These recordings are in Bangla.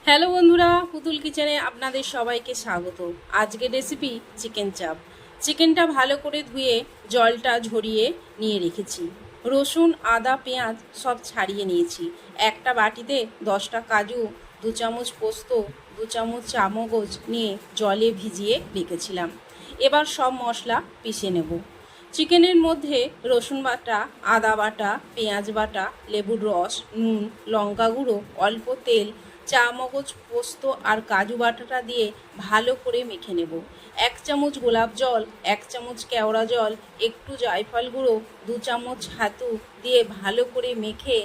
হ্যালো বন্ধুরা, পুতুল কিচেনে আপনাদের সবাইকে স্বাগত। আজকের রেসিপি চিকেন চাপ। চিকেনটা ভালো করে ধুয়ে জলটা ঝরিয়ে নিয়ে রেখেছি। রসুন, আদা, পেঁয়াজ সব ছাড়িয়ে নিয়েছি। একটা বাটিতে 10টা কাজু, 2 চামচ পোস্ত, 2 চামচ চামগজ নিয়ে জলে ভিজিয়ে রেখেছিলাম। এবার সব মশলা পিষে নেব। চিকেনের মধ্যে রসুন বাটা, আদা বাটা, পেঁয়াজ বাটা, লেবুর রস, নুন, লঙ্কা গুঁড়ো, অল্প তেল, চামগজ পোস্ত আর কাজু বাটাটা দিয়ে ভালো করে মেখে নেব। 1 চামচ গোলাপ জল, 1 চামচ কেওড়া জল, একটু জায়ফল গুঁড়ো, 2 চামচ ছাতু দিয়ে ভালো করে মেখে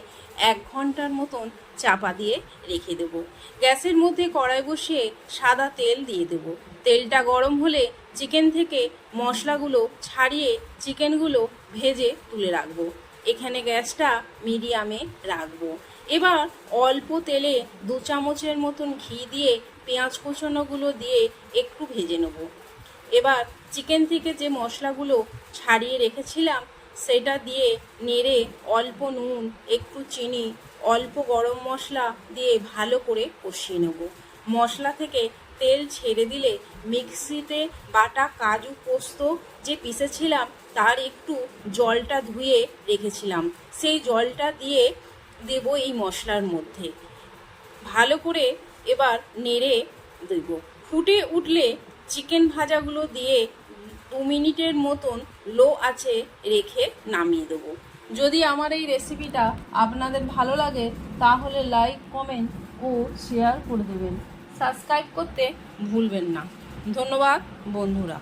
1 ঘন্টার মতন চাপা দিয়ে রেখে দেব। গ্যাসের মধ্যে কড়াই বসিয়ে সাদা তেল দিয়ে দেব। তেলটা গরম হলে চিকেন থেকে মশলাগুলো ছাড়িয়ে চিকেনগুলো ভেজে তুলে রাখবো। এখানে গ্যাসটা মিডিয়ামে রাখবো। এবার অল্প তেলে 2 চামচের মতন ঘি দিয়ে পেঁয়াজ কুচনোগুলো দিয়ে একটু ভেজে নেব। এবার চিকেন থেকে যে মশলাগুলো ছাড়িয়ে রেখেছিলাম সেটা দিয়ে নেড়ে অল্প নুন, একটু চিনি, অল্প গরম মশলা দিয়ে ভালো করে কষিয়ে নেব। মশলা থেকে তেল ছেড়ে দিলে মিক্সিতে বাটা কাজু পোস্ত যে পিষেছিলাম তার একটু জলটা ধুয়ে রেখেছিলাম, সেই জলটা দিয়ে দেব এই মশলার মধ্যে। ভালো করে এবার নেড়ে দেব। ফুটে উঠলে চিকেন ভাজাগুলো দিয়ে 2 মিনিটের মতন লো আঁচে রেখে নামিয়ে দেব। যদি আমার এই রেসিপিটা আপনাদের ভালো লাগে তাহলে লাইক, কমেন্ট ও শেয়ার করে দেবেন। সাবস্ক্রাইব করতে ভুলবেন না। ধন্যবাদ বন্ধুরা।